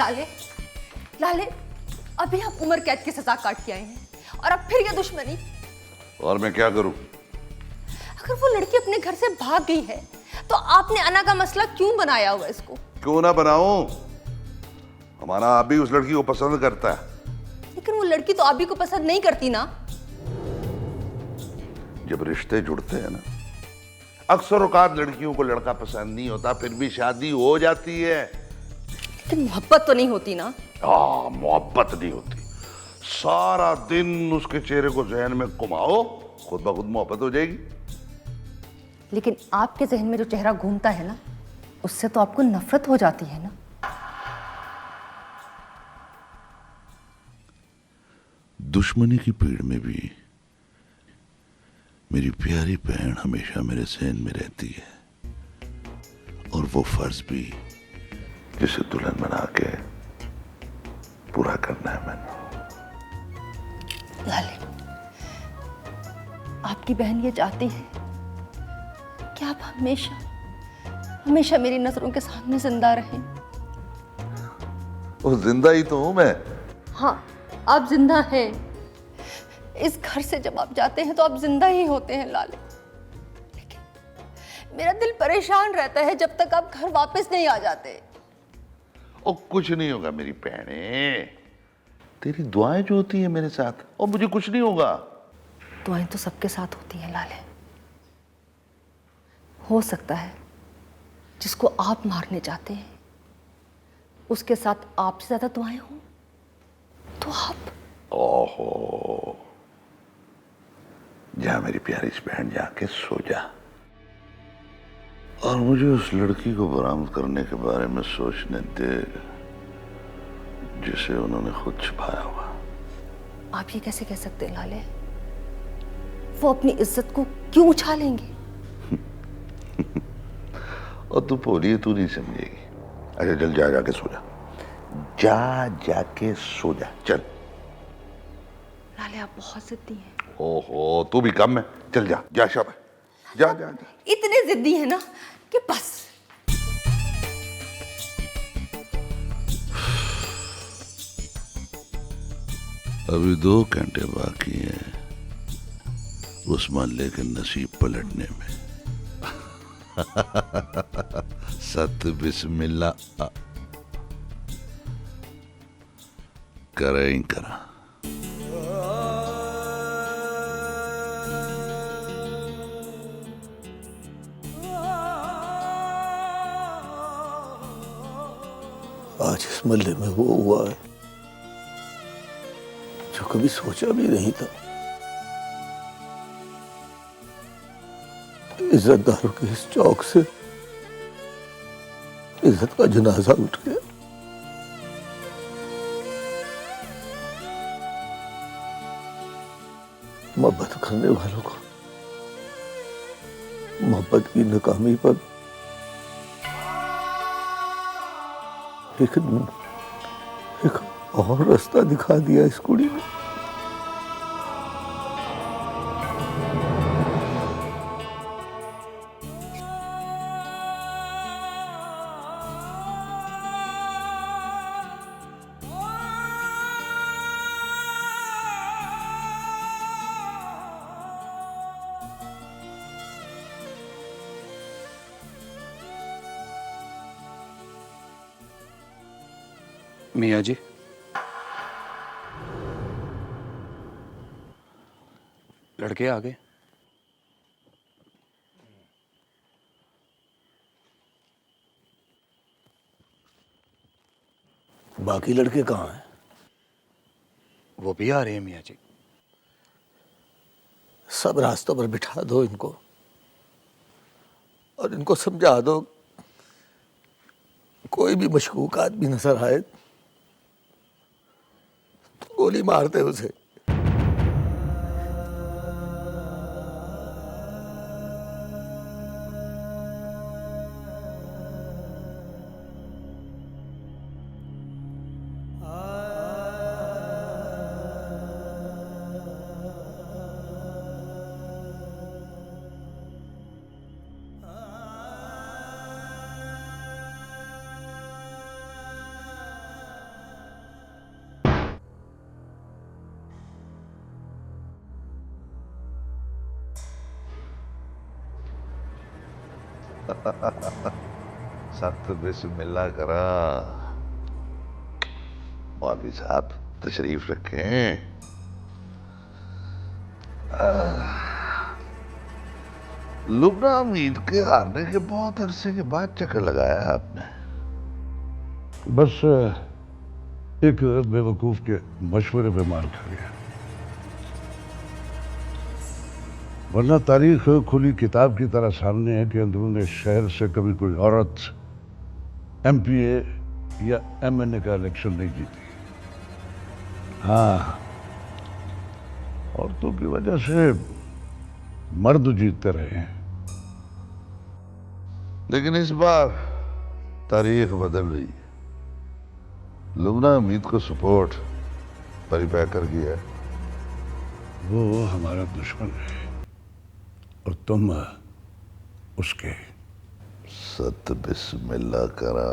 लाले, लाले, अभी आप उम्र कैद की सजा काट के आए हैं और अब फिर ये दुश्मनी। और मैं क्या करूं? अगर वो लड़की अपने घर से भाग गई है तो आपने अना का मसला क्यों बनाया हुआ इसको? क्यों ना बनाऊं? हमारा आबी उस लड़की को पसंद करता है। लेकिन वो लड़की तो आबी को पसंद नहीं करती ना। जब रिश्ते जुड़ते हैं ना, अक्सर औकात लड़कियों को लड़का पसंद नहीं होता, फिर भी शादी हो जाती है। लेकिन मोहब्बत तो नहीं होती ना। मोहब्बत नहीं होती। सारा दिन उसके चेहरे को जहन में घुमाओ, खुद ब खुद मोहब्बत हो जाएगी। लेकिन आपके जहन में जो चेहरा घूमता है ना, उससे तो आपको नफरत हो जाती है ना। दुश्मनी की पीड़ में भी मेरी प्यारी बहन हमेशा मेरे जहन में रहती है, और वो फर्ज भी जिसे दुल्हन बना के पूरा करना है मैंने। लाले, आपकी बहन ये चाहती है कि आप हमेशा हमेशा मेरी नजरों के सामने जिंदा रहें। वो जिंदा ही तो हूं मैं। हाँ, आप जिंदा हैं। इस घर से जब आप जाते हैं तो आप जिंदा ही होते हैं लाले। लेकिन मेरा दिल परेशान रहता है जब तक आप घर वापस नहीं आ जाते। और कुछ नहीं होगा मेरी बहने, तेरी दुआएं जो होती है मेरे साथ, और मुझे कुछ नहीं होगा। दुआएं तो सबके साथ होती हैं लाले। हो सकता है जिसको आप मारने चाहते हैं उसके साथ आपसे ज्यादा दुआएं हों, तो आप। ओहो, जा मेरी प्यारी सी बहन, जाके सो जा, और मुझे उस लड़की को बरामद करने के बारे में सोचने दे जिसे उन्होंने खुद छुपाया हुआ। आप ये कैसे कह सकते हैं लाले? वो अपनी इज्जत को क्यों उछालेंगे? और तू भोली है, तू नहीं समझेगी। अच्छा चल, जा जाके सो जा, जा जाके सो जा, चल। लाले, आप बहुत जिद्दी हैं। ओहो, तू भी कम है, चल जा, जा शाबाश, जा जा जा। इतने जिद्दी है ना कि बस। अभी 2 घंटे बाकी हैं उस मोहल्ले के नसीब पलटने में। सत बिस्मिल्लाह करा ही करा। आज इस मोहल्ले में वो हुआ है जो कभी सोचा भी नहीं था। इज्जतदारों के इस चौक से इज्जत का जनाजा उठ गया। मोहब्बत करने वालों को मोहब्बत की नाकामी पर एक और रास्ता दिखा दिया इस कुड़ी ने। मियाँ जी, लड़के आ गए। बाकी लड़के कहाँ हैं? वो भी आ रहे हैं मियाँ जी। सब रास्तों पर बिठा दो इनको और इनको समझा दो, कोई भी मशकूक आदमी नजर आए तो गोली मार दे उसे। सख्त बिस्मिल्लाह करा। मौलवी साहब तशरीफ रखें। लुबना हमीद के हारने के बहुत अरसे के बाद चक्कर लगाया है आपने। बस एक बेवकूफ के मशवरे पे मार खा गया, वरना तारीख खुली किताब की तरह सामने है कि अंदरूनी शहर से कभी कोई औरत एमपीए या एमएनए का इलेक्शन नहीं जीती। हाँ, औरतों की वजह से मर्द जीतते रहे हैं। लेकिन इस बार तारीख बदल रही है। लुबना हमीद को सपोर्ट परिपैकर की है। वो हमारा दुश्मन है और तुम उसके। सत बिस्मिल्लाह करा।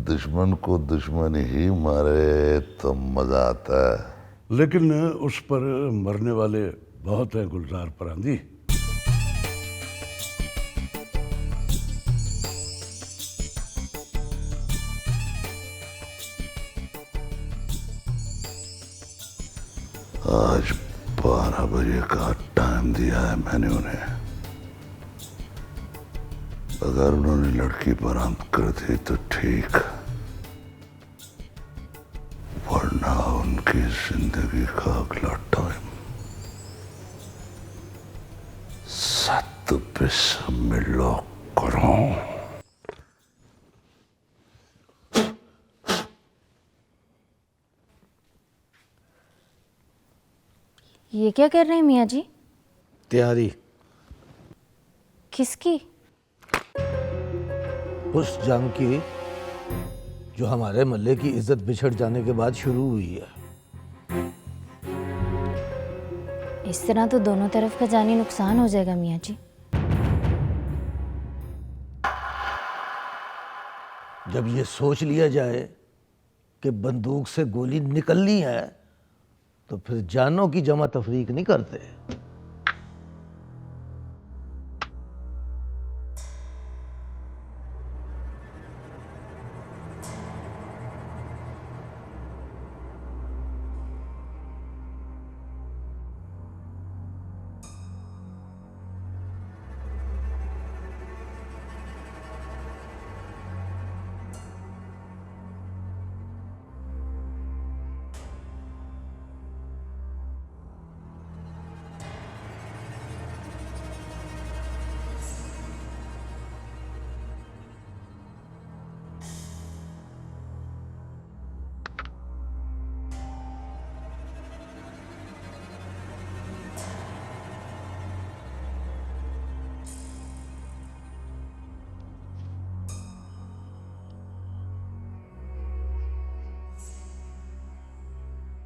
दुश्मन को दुश्मन ही मारे तो मजा आता है। लेकिन उस पर मरने वाले बहुत हैं गुलजार परांदी। आज 12 बजे का टाइम दिया है मैंने उन्हें। अगर उन्होंने लड़की बरामद कर दी तो ठीक, वरना उनकी जिंदगी का अगला टाइम सत बिस्मिल्लाह करो। ये क्या कर रहे हैं मियाँ जी? तैयारी किसकी? उस जंग की जो हमारे मल्ले की इज्जत बिछड़ जाने के बाद शुरू हुई है। इस तरह तो दोनों तरफ का जानी नुकसान हो जाएगा मियाँ जी। जब ये सोच लिया जाए कि बंदूक से गोली निकलनी है तो फिर जानों की जमा तफरीक नहीं करते।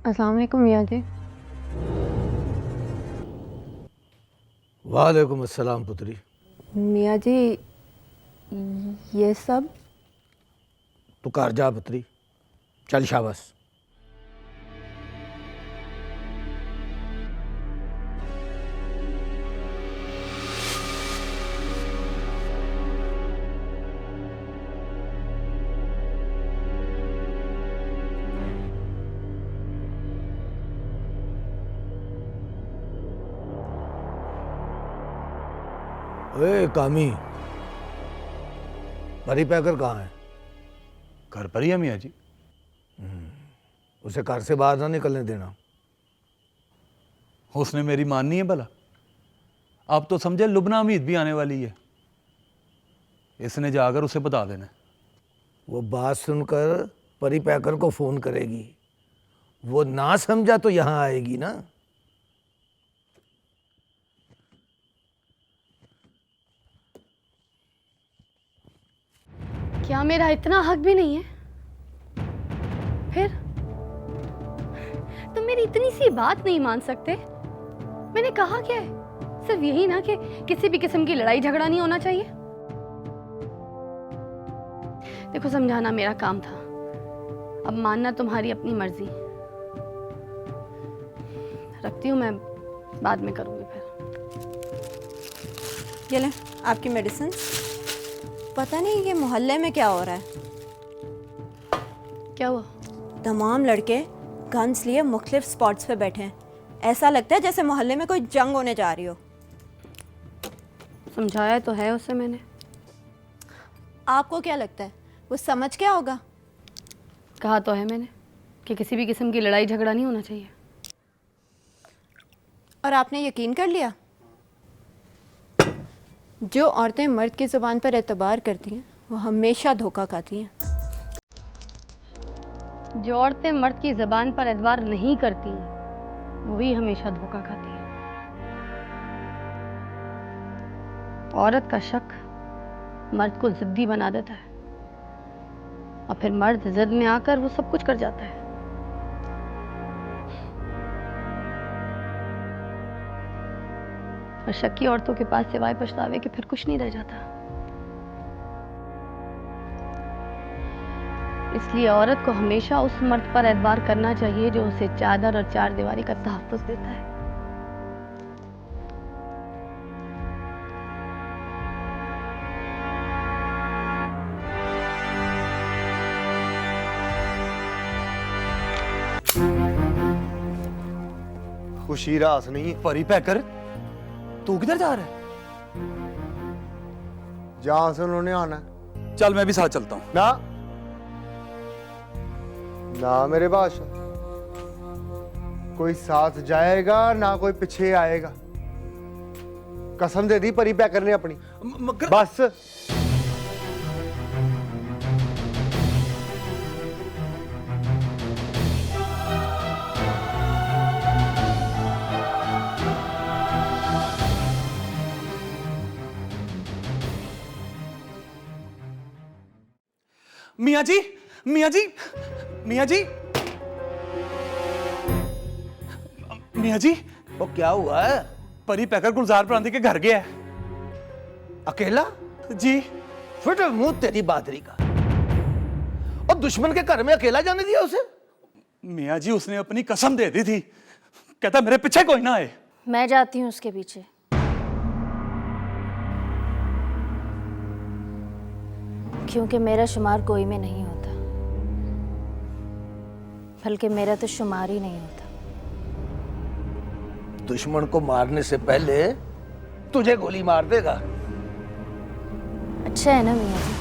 अस्सलाम वालेकुम मियाँ जी। वालेकुम अस्सलाम पुत्री। मियाँ जी ये सब तू कार जा पुत्री, चल शाबाश। ए कामी, परी पैकर कहाँ है? घर पर ही है मियाँ जी। उसे घर से बाहर ना निकलने देना। उसने मेरी माननी है भला? आप तो समझे लुबना हमीद भी आने वाली है, इसने जाकर उसे बता देना। वो बात सुनकर परी पैकर को फोन करेगी, वो ना समझा तो यहां आएगी ना। क्या मेरा इतना हक भी नहीं है? फिर तुम मेरी इतनी सी बात नहीं मान सकते? मैंने कहा क्या है? सिर्फ यही ना कि किसी भी किस्म की लड़ाई झगड़ा नहीं होना चाहिए। देखो समझाना मेरा काम था, अब मानना तुम्हारी अपनी मर्जी। रखती हूँ मैं, बाद में करूँगी फिर। ये लें आपकी मेडिसिन। पता नहीं ये मोहल्ले में क्या हो रहा है, क्या हुआ? तमाम लड़के गन्स लिए मुख्तलिफ स्पॉट्स पे बैठे हैं। ऐसा लगता है जैसे मोहल्ले में कोई जंग होने जा रही हो। समझाया तो है उसे मैंने। आपको क्या लगता है वो समझ क्या होगा? कहा तो है मैंने कि किसी भी किस्म की लड़ाई झगड़ा नहीं होना चाहिए। और आपने यकीन कर लिया? जो औरतें मर्द की ज़ुबान पर एतबार करती हैं वो हमेशा धोखा खाती हैं। जो औरतें मर्द की ज़बान पर एतबार नहीं करती वही हमेशा धोखा खाती है। औरत का शक मर्द को जिद्दी बना देता है और फिर मर्द जिद में आकर वो सब कुछ कर जाता है। और शक्की औरतों के पास सिवाय पछतावे के फिर कुछ नहीं रह जाता। इसलिए औरत को हमेशा उस मर्द पर एतबार करना चाहिए जो उसे चादर और चार दीवारी का तहफ्फुज़ देता है। खुशी रास नहीं है। परी पैकर, तू किधर जा रहा है? जहां से उन्होंने आना है। चल मैं भी साथ चलता हूँ। ना ना मेरे बादशाह, कोई साथ जाएगा ना कोई पीछे आएगा। कसम दे दी परी पैकर ने अपनी। बस मियाँ जी, मियाँ जी, मियाँ जी, मियाँ जी, वो क्या हुआ है? परी पैकर गुलजार प्रांति के घर गया है। अकेला? जी। फिट मुंह तेरी बादरी का। और दुश्मन के घर में अकेला जाने दिया उसे? मियाँ जी उसने अपनी कसम दे दी थी, कहता मेरे पीछे कोई ना आए। मैं जाती हूँ उसके पीछे। क्योंकि मेरा शुमार कोई में नहीं होता, बल्कि मेरा तो शुमार ही नहीं होता। दुश्मन को मारने से पहले तुझे गोली मार देगा। अच्छा है ना मियाँ जी,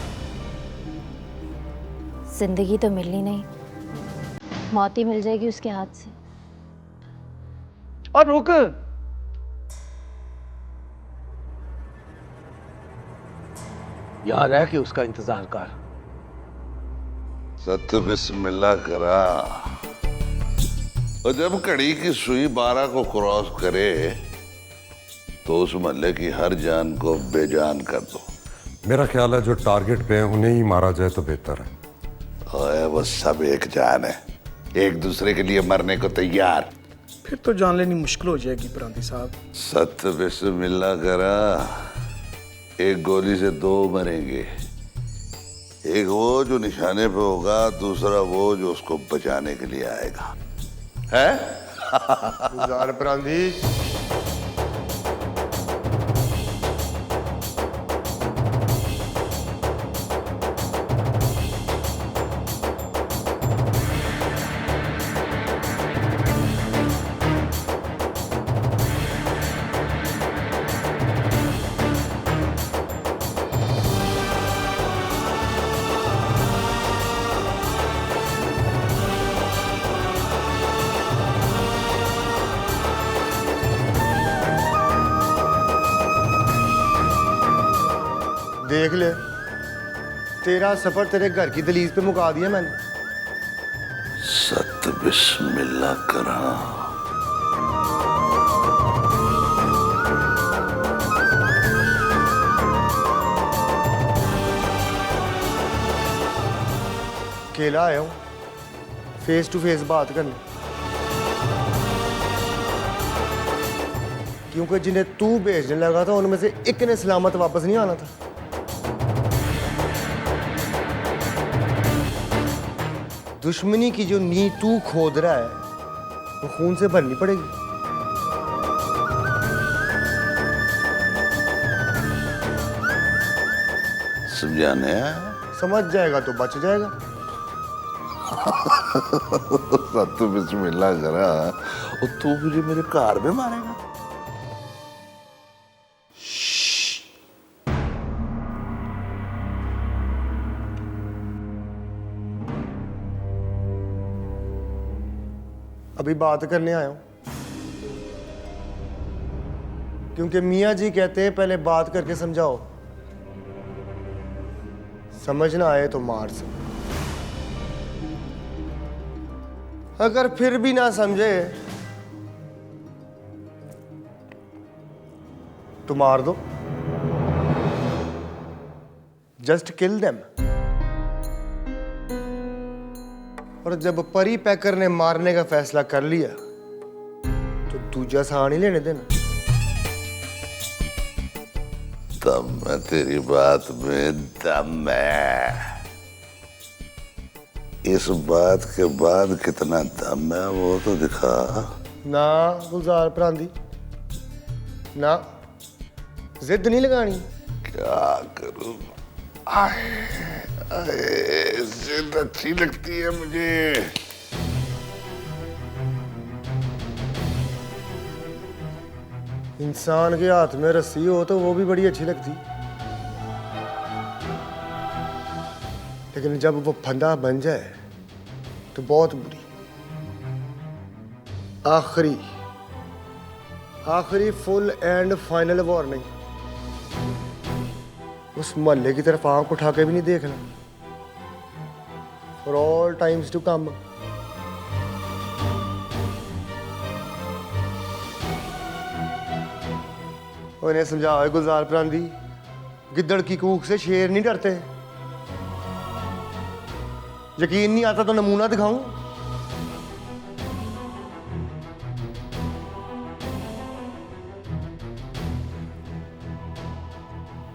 जिंदगी तो मिलनी नहीं, मौत ही मिल जाएगी उसके हाथ से। और रुक, यहां रह के उसका इंतजार कर। सत्य बिस्मिल्लाह करा, और जब कड़ी की सुई 12 को क्रॉस करे तो उस मोहल्ले की हर जान को बेजान कर दो। मेरा ख्याल है जो टारगेट पे है उन्हें ही मारा जाए तो बेहतर है। ओए वो सब एक जान है, एक दूसरे के लिए मरने को तैयार। फिर तो जान लेनी मुश्किल हो जाएगी प्रांति साहब। सत्य बिस्मिल्लाह करा, एक गोली से 2 मरेंगे। एक वो जो निशाने पे होगा, दूसरा वो जो उसको बचाने के लिए आएगा। है? गुलजार प्रांति, देख ले, तेरा सफर तेरे घर की दलीज पे मुका दिया मैंने। सत्य बिस्मिल्लाह करा। अकेला आया हूं फेस टू फेस बात करने, क्योंकि जिन्हें तू भेजने लगा था उनमें से एक ने सलामत वापस नहीं आना था। दुश्मनी की जो नींव तू खोद रहा है वो खून से भरनी पड़ेगी। समझाने आया? समझ जाएगा तो बच जाएगा। सत्तू बिस्मिल्लाह करा और तू मुझे मेरे कार में मारेगा? अभी बात करने आया हूं, क्योंकि मियाँ जी कहते हैं पहले बात करके समझाओ, समझ ना आए तो मार से। अगर फिर भी ना समझे तो मार दो। Just kill them. और जब परी पैकर ने मारने का फैसला कर लिया तो दूजा सा नहीं लेने देना। दम है तेरी बात में, दम है। इस बात के बाद कितना दम है वो तो दिखा। ना गुलजार प्रांधी ना, जिद नहीं लगानी। क्या करूं? आए, आए, जिद अच्छी लगती है मुझे। इंसान के हाथ में रस्सी हो तो वो भी बड़ी अच्छी लगती, लेकिन जब वो फंदा बन जाए तो बहुत बुरी। आखिरी फुल एंड फाइनल वार्निंग। उस मोहल्ले की तरफ आंख उठा के भी नहीं देखना for all times to come. उन्हें समझाओ गुलजार प्रांधी, गिद्दड़ की कूक से शेर नहीं डरते। यकीन नहीं आता तो नमूना दिखाऊं?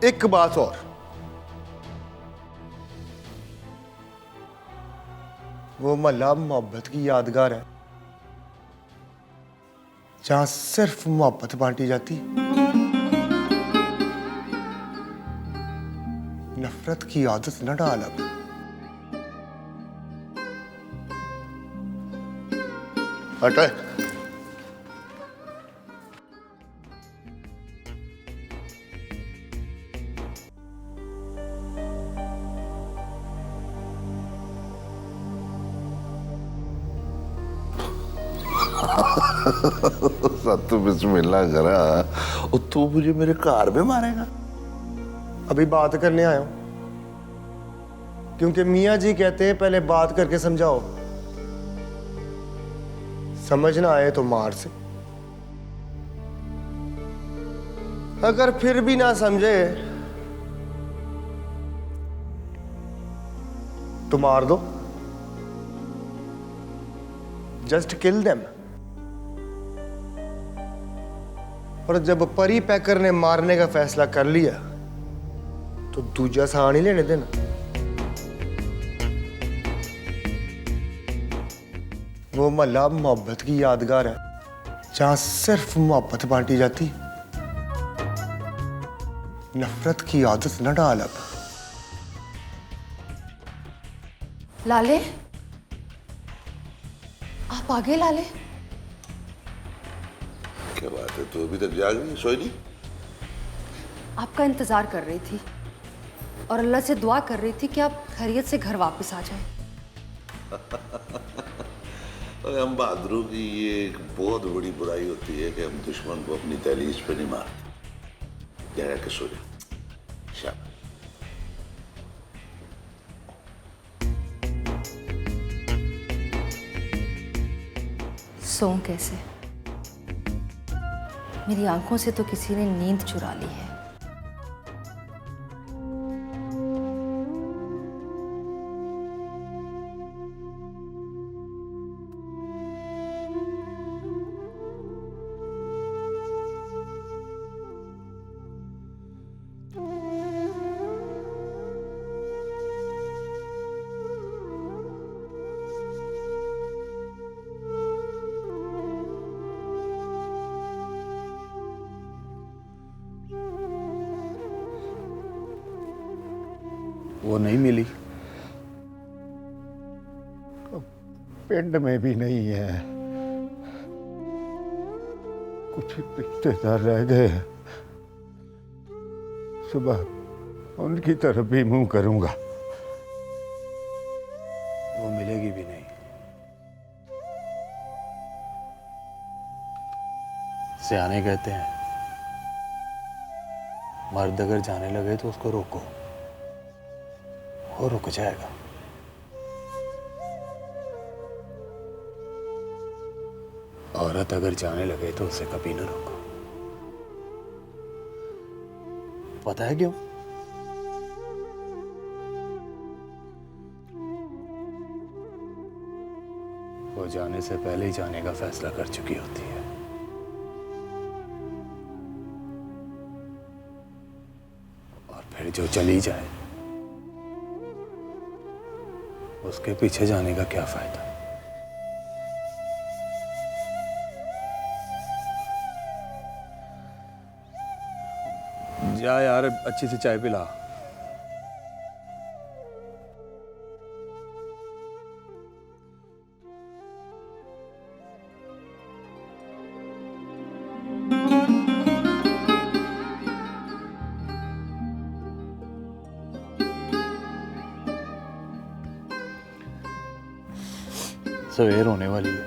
एक बात और, वो महल्ला मोहब्बत की यादगार है जहां सिर्फ मोहब्बत बांटी जाती, नफरत की आदत न डाल। अब हटे। सत्तू बिस्मिल्लाह करा और तू मुझे मेरे कार में मारेगा? अभी बात करने आया हूं, क्योंकि मियाँ जी कहते हैं पहले बात करके समझाओ, समझ ना आए तो मार से। अगर फिर भी ना समझे तो मार दो। Just kill them. और जब परी पैकर ने मारने का फैसला कर लिया तो दूजा सा नहीं लेने देना। वो महल्ला मोहब्बत की यादगार है जहां सिर्फ मोहब्बत बांटी जाती, नफरत की आदत न डाल। अब लाले, आप आ गए लाले? क्या बात है, तू अभी तक जाग नहीं, सोई नहीं? आपका इंतजार कर रही थी और अल्लाह से दुआ कर रही थी कि आप खैरियत से घर वापस आ जाएं। हम बहादुरों की ये एक बहुत बड़ी बुराई होती है कि हम दुश्मन को अपनी दहलीज पे नहीं मारते। जा के सो जा। शाबाश। सोऊं कैसे? मेरी आंखों से तो किसी ने नींद चुरा ली है। वो नहीं मिली। पिंड में भी नहीं है, कुछ रिश्तेदार रह गए। सुबह उनकी तरफ भी मुंह करूंगा। वो मिलेगी भी नहीं। सियाने कहते हैं मर्द अगर जाने लगे तो उसको रोको, वो रुक जाएगा। औरत अगर जाने लगे तो उसे कभी ना रोको। पता है क्यों? वो जाने से पहले ही जाने का फैसला कर चुकी होती है। और फिर जो चली जाए उसके पीछे जाने का क्या फायदा। जा यार, अच्छी सी चाय पिला। सवेर होने वाली है।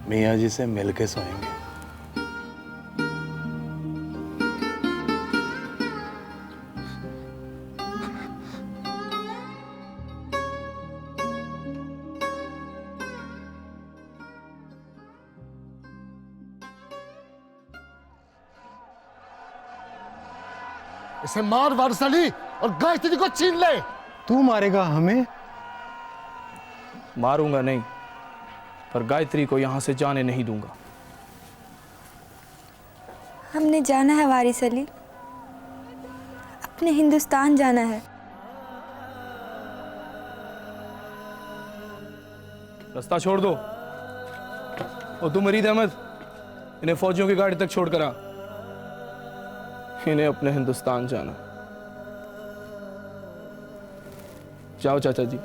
मियाँ जी से मिलके सोएंगे। इसे मार वारसली और गायत्री को छीन ले। तू मारेगा हमें? मारूंगा नहीं, पर गायत्री को यहां से जाने नहीं दूंगा। हमने जाना है वारिस अली, अपने हिंदुस्तान जाना है। रास्ता छोड़ दो। और तुम मरीद अहमद, इन्हें फौजियों की गाड़ी तक छोड़ कर आ। इन्हें अपने हिंदुस्तान जाना। जाओ चाचा जी।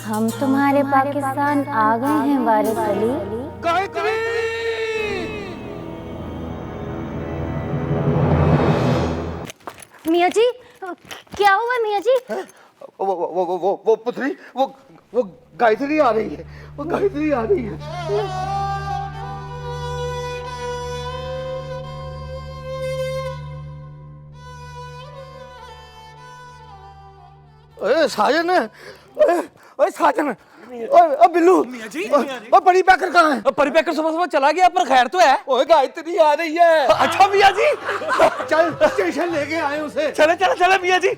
हम तुम्हारे पाकिस्तान आ गए हैं वारिस अली। गायत्री! मियाँ जी, क्या हुआ मियाँ जी? वो पुत्री, वो गायत्री आ रही है। वो गायत्री आ रही है। ओए साजन, ओए साजन, ओए बिल्लू, ओए परी पैकर कहाँ है? परी पैकर सुबह सुबह चला गया, पर खैर तो है। ओए गायत्री आ रही है। अच्छा मियाँ जी, चल स्टेशन लेके आए उसे। चले चले चले मियाँ जी।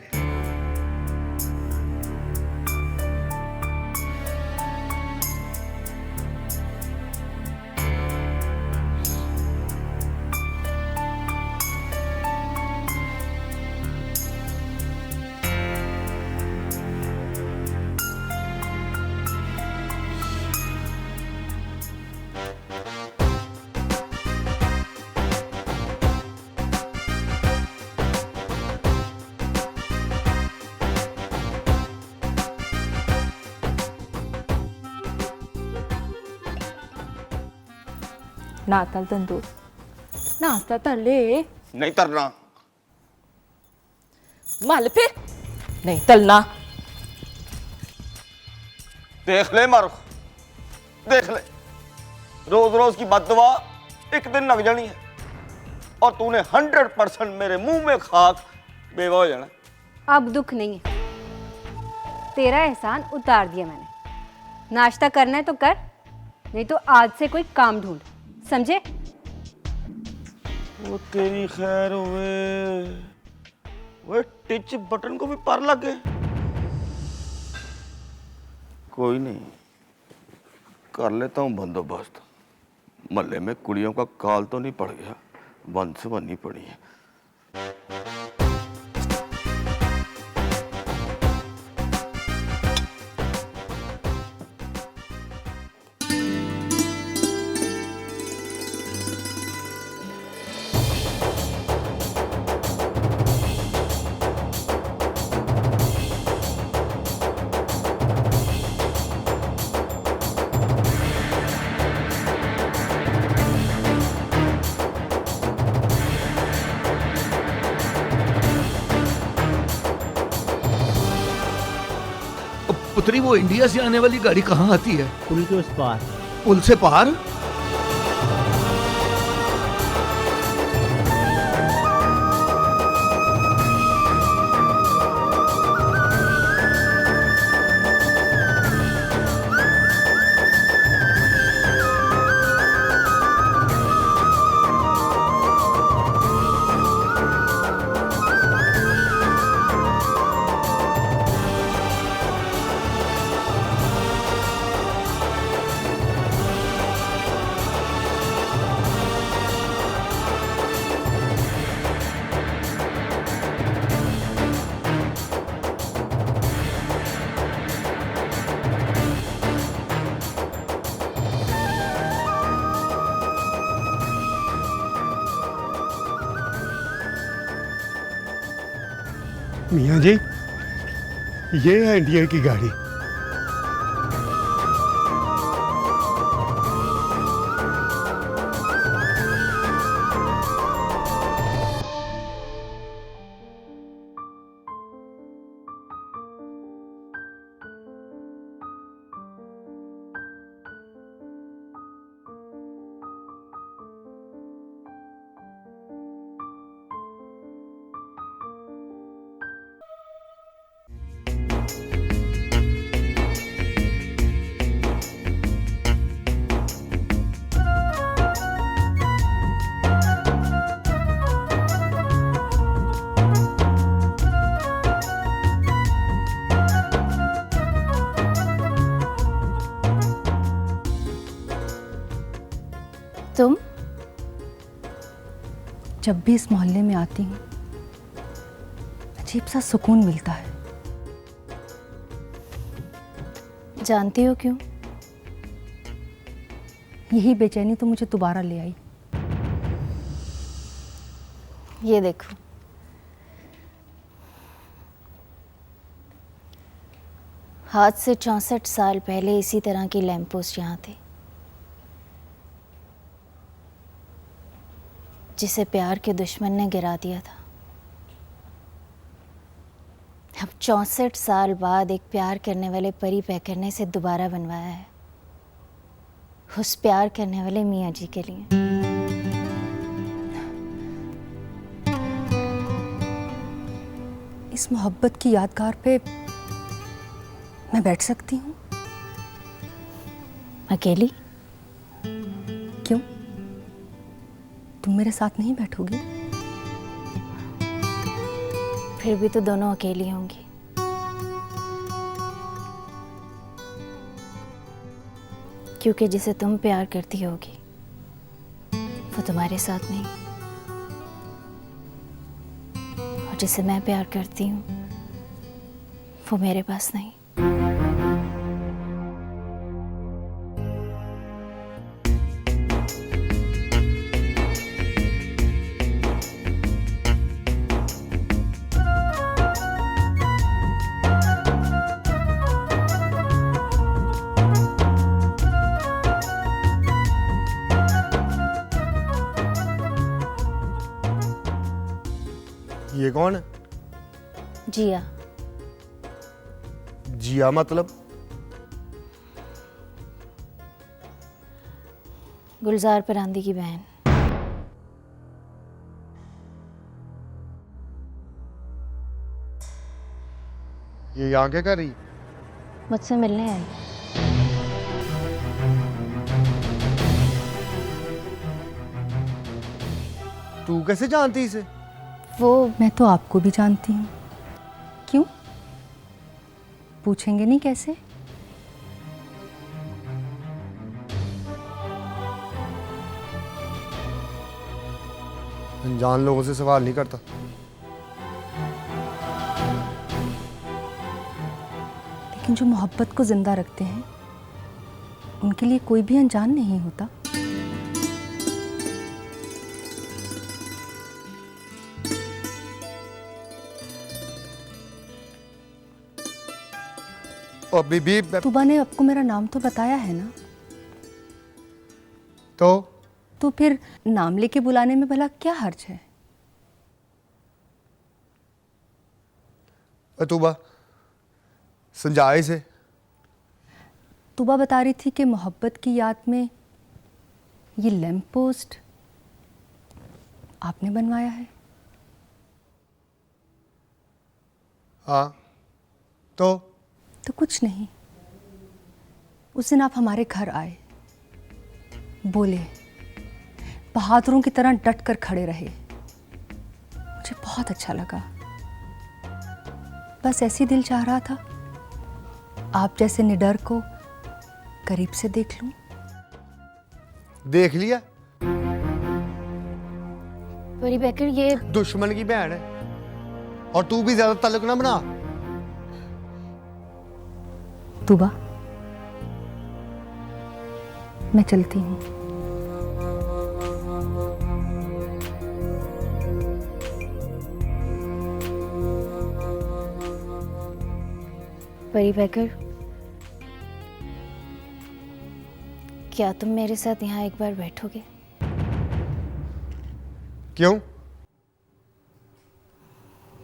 ना तल तंदूर, नाश्ता तल ले। नहीं तरना। मल फिर, नहीं तलना। देख ले मारो, देख ले, रोज रोज की बददुआ एक दिन लग जानी है और तूने 100% मेरे मुंह में खाक बेवा हो जाना। अब दुख नहीं है, तेरा एहसान उतार दिया मैंने। नाश्ता करना है तो कर, नहीं तो आज से कोई काम ढूंढ, समझे? वो तेरी खैर हुए, वो टिच बटन को भी पार लग गए। कोई नहीं, कर लेता हूँ बंदोबस्त। महल्ले में कुड़ियों का काल तो नहीं पड़ गया, वंश बननी पड़ी है। पुत्री, वो इंडिया से आने वाली गाड़ी कहाँ आती है? पुल के उस पार। पुल से पार? मियाँ जी, ये है इंडिया की गाड़ी। तुम? जब भी इस मोहल्ले में आती हूँ अजीब सा सुकून मिलता है। जानती हो क्यों? यही बेचैनी तो मुझे दोबारा ले आई। ये देखो, आज से 64 साल पहले इसी तरह की लैंप पोस्ट यहाँ थी, जिसे प्यार के दुश्मन ने गिरा दिया था। अब 64 साल बाद एक प्यार करने वाले परी पैकर ने इसे दोबारा बनवाया है, उस प्यार करने वाले मियाँ जी के लिए। इस मोहब्बत की यादगार पे मैं बैठ सकती हूँ? अकेली? क्यों? तुम मेरे साथ नहीं बैठोगी? फिर भी तो दोनों अकेली होंगी। क्योंकि जिसे तुम प्यार करती होगी वो तुम्हारे साथ नहीं, और जिसे मैं प्यार करती हूँ वो मेरे पास नहीं। ये कौन है? जिया। जिया मतलब? गुलजार परांदी की बहन। ये यहाँ क्या कर रही? मुझसे मिलने आई। तू कैसे जानती इसे? वो मैं तो आपको भी जानती हूँ। क्यों पूछेंगे नहीं कैसे? अनजान लोगों से सवाल नहीं करता। लेकिन जो मोहब्बत को जिंदा रखते हैं उनके लिए कोई भी अनजान नहीं होता। और बीबी तुबा ने आपको मेरा नाम तो बताया है ना? तो फिर नाम लेके बुलाने में भला क्या हर्ज है? तुबा समझाए से। तुबा बता रही थी कि मोहब्बत की याद में ये लैंप पोस्ट आपने बनवाया है। हाँ तो कुछ नहीं। उस दिन आप हमारे घर आए, बोले, बहादुरों की तरह डट कर खड़े रहे। मुझे बहुत अच्छा लगा। बस ऐसे ही दिल चाह रहा था आप जैसे निडर को करीब से देख लूं। देख लिया? परी बेकर ये दुश्मन की बहन है और तू भी ज्यादा ताल्लुक ना बना। तुबा मैं चलती हूँ। परी बेकर, क्या तुम मेरे साथ यहाँ एक बार बैठोगे? क्यों?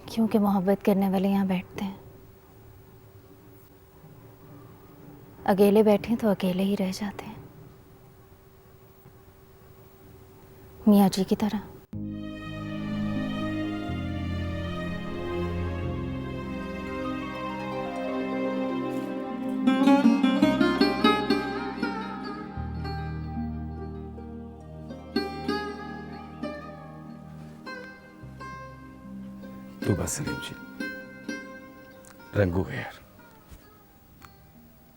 क्योंकि मोहब्बत करने वाले यहाँ बैठते हैं। अकेले बैठे तो अकेले ही रह जाते हैं, मियाँ जी की तरह। तो बस सलीम जी, रंगू है यार।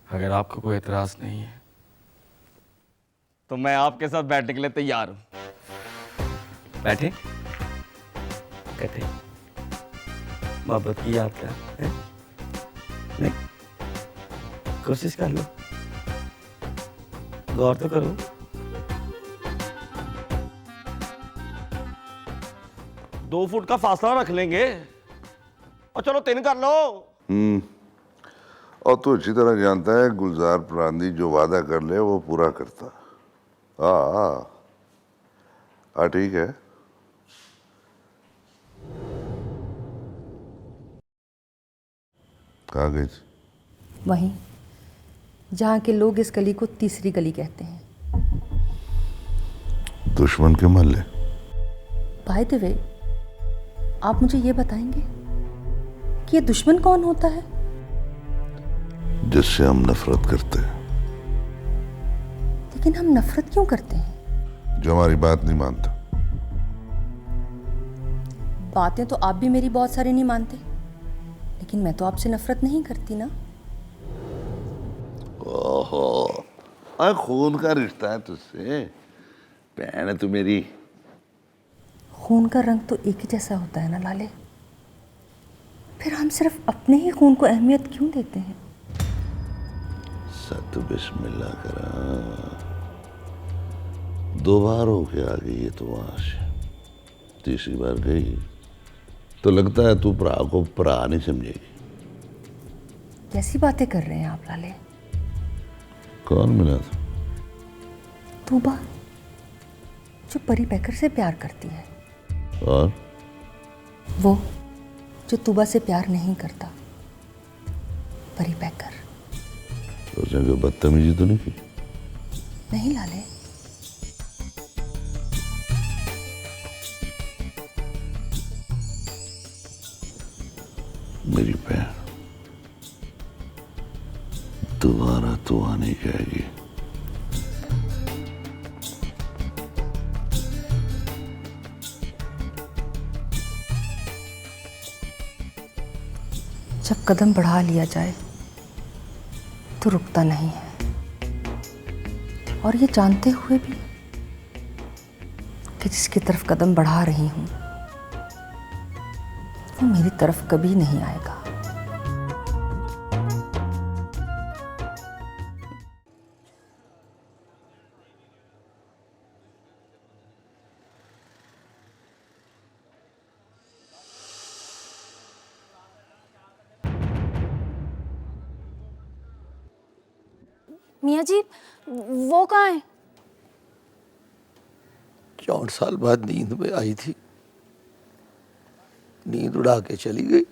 अगर आपको कोई एतराज नहीं है तो मैं आपके साथ बैठने के लिए तैयार हूं। बैठे कहते मोहब्बत की याद क्या है? नहीं, कोशिश कर लो, गौर तो करो। दो फुट का फासला रख लेंगे और चलो 3 कर लो। और तू अच्छी तरह जानता है गुलजार परांदी जो वादा कर ले वो पूरा करता। हाँ ठीक है। कहाँ गई थी? वहीं जहाँ के लोग इस गली को तीसरी गली कहते हैं। दुश्मन के मोहल्ले? बाय द वे, आप मुझे ये बताएंगे कि ये दुश्मन कौन होता है? जिससे हम नफरत करते हैं। लेकिन हम नफरत क्यों करते हैं? जो हमारी बात नहीं मानता। बातें तो आप भी मेरी बहुत सारी नहीं मानते, लेकिन मैं तो आपसे नफरत नहीं करती ना। ओहो, अरे खून का रिश्ता है तुझसे। बहन है तू मेरी। खून का रंग तो एक ही जैसा होता है ना लाले। फिर हम सिर्फ अपने ही खून को अहमियत क्यों देते हैं? सत बिस्मिल्लाह करा। 2 बार हो के आ गई है तो वहां से। तीसरी बार गई तो लगता है तू भरा को भरा नहीं समझेगी। कैसी बातें कर रहे हैं आप लाले? कौन मिला था? तूबा, जो परी बेकर से प्यार करती है। और वो जो तूबा से प्यार नहीं करता। परी पैकर। तो उसने कोई बदतमीजी तो नहीं की? नहीं लाले, मेरी बहन दोबारा तो आ नहीं जाएगी। जब कदम बढ़ा लिया जाए तो रुकता नहीं है, और ये जानते हुए भी कि जिसकी तरफ कदम बढ़ा रही हूं वो मेरी तरफ कभी नहीं आएगा। मियाँ जी, वो कहाँ है? 64 साल बाद नींद में आई थी, नींद उड़ा के चली गई।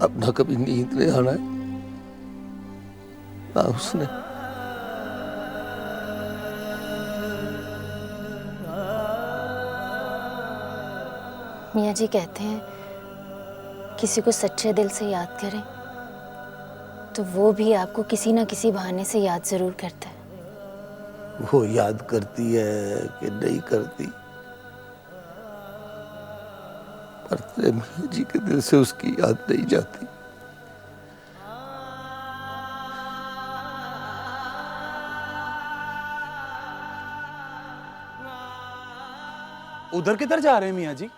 अब ना कभी नींद नहीं आना है ना उसने। मियाँ जी कहते हैं किसी को सच्चे दिल से याद करें तो वो भी आपको किसी ना किसी बहाने से याद जरूर करता है। वो याद करती है कि नहीं करती, पर तेरे मियाँ जी के दिल से उसकी याद नहीं जाती। उधर किधर जा रहे हैं मियाँ जी?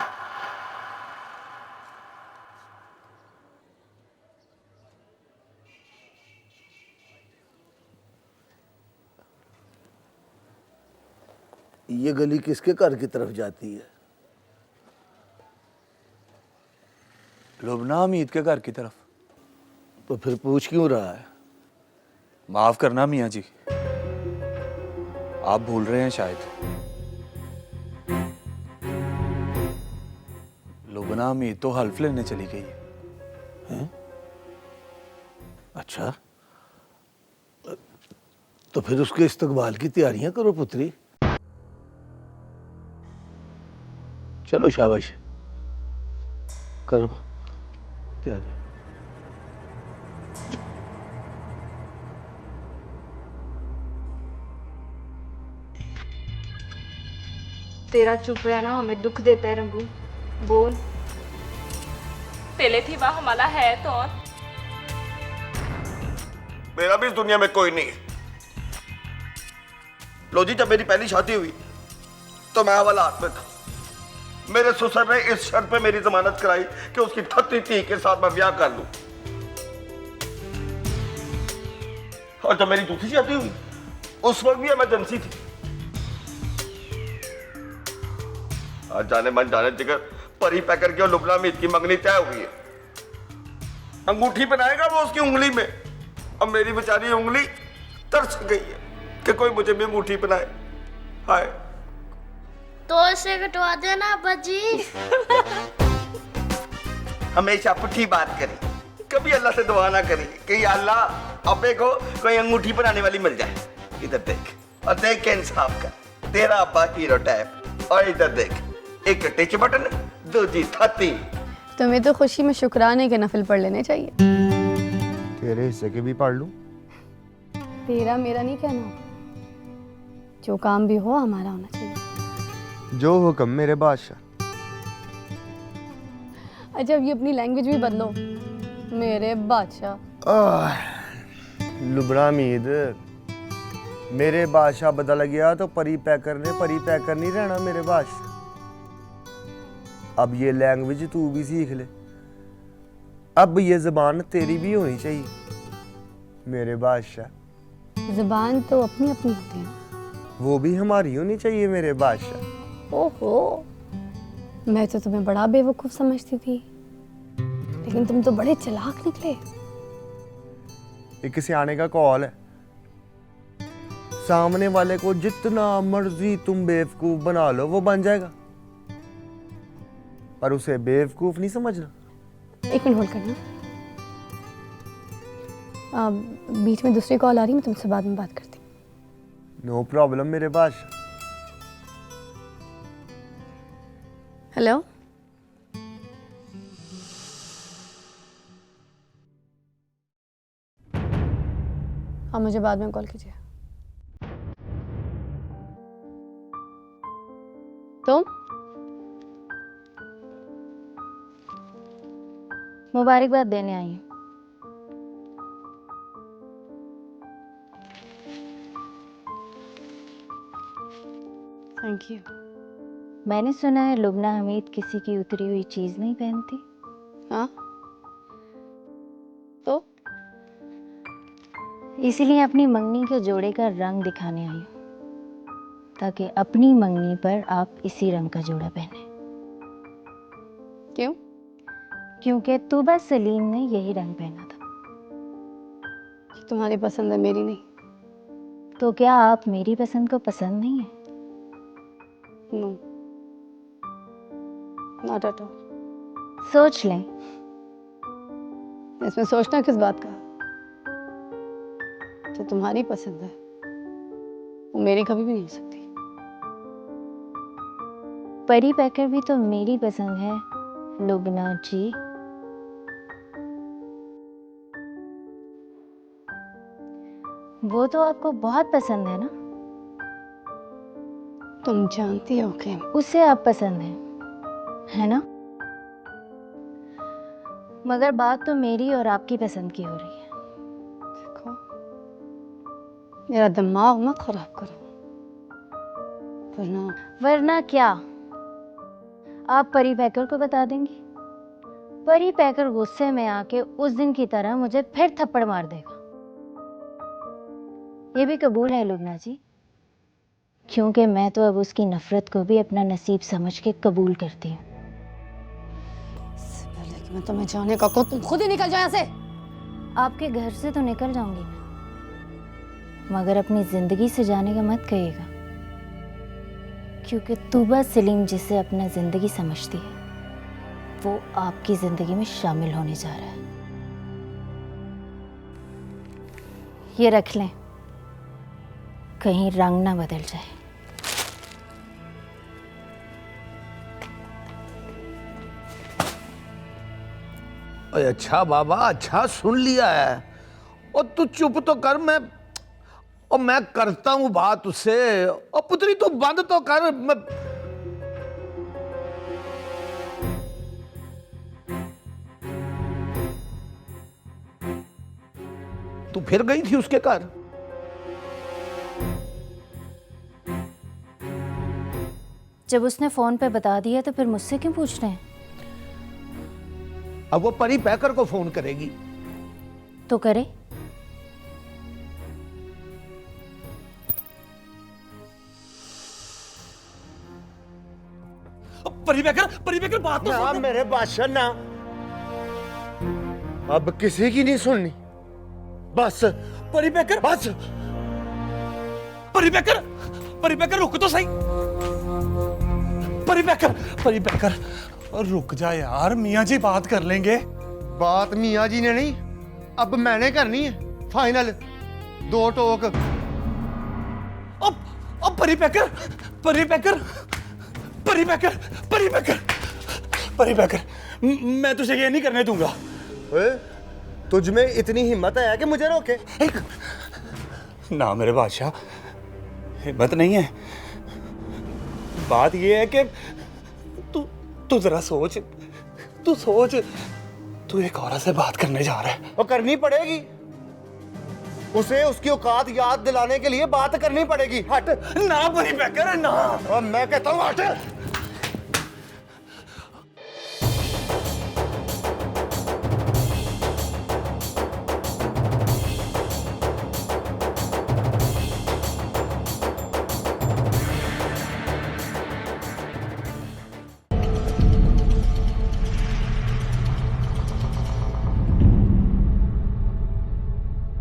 ये गली किसके घर की तरफ जाती है? लुबना हमीद के घर की तरफ। तो फिर पूछ क्यों रहा है? माफ करना मियाँ जी, आप भूल रहे हैं शायद। लुबना हमीद तो हल्फ लेने चली गई है। अच्छा, तो फिर उसके इस्तकबाल की तैयारियां करो पुत्री। चलो शाबाश, करो तैयारी। तेरा चुप रहना हमें दुख देता है रंगू। बोल। तेले थी वह हमारा है तो मेरा भी इस दुनिया में कोई नहीं है। लो जी, जब मेरी पहली शादी हुई तो मैं हवालात में था। मेरे ससुर ने इस शर्त पे मेरी जमानत कराई कि उसकी थती थी के साथ मैं ब्याह कर लूं। और जब मेरी दूसरी शादी हुई उस वक्त भी इमरजेंसी थी। आज जाने मन जाने जिगर परी पैकर की और लुबना हमीद की मंगनी तय हुई है। अंगूठी पहनाएगा वो उसकी उंगली में, अब मेरी बेचारी उंगली तरस गई है कि कोई मुझे भी अंगूठी पहनाए। हाय, तो इसे कटवा देना बजी। हमेशा पुठी बात करी, कभी अल्लाह से दुआ ना करी कि या अल्लाह अब्बे को कोई अंगूठी बनाने वाली मिल जाए। इधर देख और देख के इंसाफ कर, तेरा अब्बा हीरो टाइप। और इधर देख, एक टिच बटन, दूजी थती। तुम्हें तो खुशी में शुक्राने के नफल पढ़ लेने चाहिए। तेरे हिस्से के भी पढ़ लूं? तेरा मेरा नहीं कहना, जो काम भी हो हमारा होना चाहिए। जो हुक्म मेरे बादशाह। अच्छा, अब ये अपनी लैंग्वेज भी बदलो, मेरे बादशाह। लुबना हमीद, मेरे बादशाह बदल गया तो परी पैकर ने परी पैकर नहीं रहना मेरे बादशाह। अब ये लैंग्वेज तू भी सीख ले। अब ये जबान तेरी भी होनी चाहिए मेरे बादशाह। जुबान तो अपनी अपनी होती है, वो भी हमारी होनी चाहिए मेरे बादशाह। ओहो, मैं तो तुम्हें बड़ा बेवकूफ समझती थी, लेकिन तुम तो बड़े चालाक निकले। एक सियाने का कॉल है, सामने वाले को जितना मर्जी तुम बेवकूफ बना लो वो बन जाएगा। पर उसे बेवकूफ नहीं समझना। एक मिनट होल्ड करना। बीच में दूसरी कॉल आ रही, मैं तुमसे बाद में बात करती। नो प्रॉब्लम मेरे पास। हेलो, आप मुझे बाद में कॉल कीजिए। तुम मुबारकबाद देने आई हूँ। Thank you. मैंने सुना है लुबना हमीद किसी की उतरी हुई चीज नहीं पहनती। हाँ, तो इसीलिए अपनी मंगनी के जोड़े का रंग दिखाने आई हूँ, ताकि अपनी मंगनी पर आप इसी रंग का जोड़ा पहने। क्यों? क्योंकि तुबा सलीम ने यही रंग पहना था। तुम्हारी पसंद है, मेरी नहीं। तो क्या आप मेरी पसंद को पसंद नहीं है? No, not at all. सोच लें। इसमें सोचना किस बात का? जो तुम्हारी पसंद है वो मेरी कभी भी नहीं हो सकती। परी पैकर भी तो मेरी पसंद है लुबना जी। वो तो आपको बहुत पसंद है ना? तुम जानती हो कि उसे आप पसंद है ना? मगर बात तो मेरी और आपकी पसंद की हो रही है। देखो, मेरा दिमाग मत खराब करो, वरना क्या आप परी पैकर को बता देंगी? परी पैकर गुस्से में आके उस दिन की तरह मुझे फिर थप्पड़ मार देगा। ये भी कबूल है लुबना जी, क्योंकि मैं तो अब उसकी नफरत को भी अपना नसीब समझ के कबूल करती हूँ। पहले कि मैं तुम्हें जाने का कहूं, तुम खुद ही निकल जाओ यहाँ से। आपके घर से तो निकल जाऊंगी मैं, मगर अपनी जिंदगी से जाने का मत कहिएगा, क्योंकि तुबा सलीम जिसे अपना जिंदगी समझती है वो आपकी जिंदगी में शामिल होने जा रहा है। ये रख लें, कहीं रंग ना बदल जाए। अरे अच्छा बाबा, अच्छा सुन लिया है। और तू चुप तो कर, मैं करता हूं बात उससे। और पुत्री तू बंद तो कर। तू फिर गई थी उसके घर? जब उसने फोन पे बता दिया तो फिर मुझसे क्यों पूछ रहे हैं? अब वो परी पैकर को फोन करेगी। तो करे। परी पैकर बात तो सुन। मेरे बादशाह ना, अब किसी की नहीं सुननी, बस। परी पैकर बस। परी पैकर रुक तो सही। परी पैकर रुक जा यार, मियाँ जी बात कर लेंगे। बात मियाँ जी ने नहीं, अब मैंने करनी है। फाइनल 2 टोक। अब परी पैकर मैं तुझे ये नहीं करने दूंगा। तुझ में इतनी हिम्मत है कि मुझे रोके? ना मेरे बादशाह, हिम्मत नहीं है। बात ये है कि तू जरा सोच, तू एक औरत से बात करने जा रहा है। और करनी पड़ेगी, उसे उसकी औकात याद दिलाने के लिए बात करनी पड़ेगी। हट। ना परी पैकर ना। और मैं कहता हूँ हट।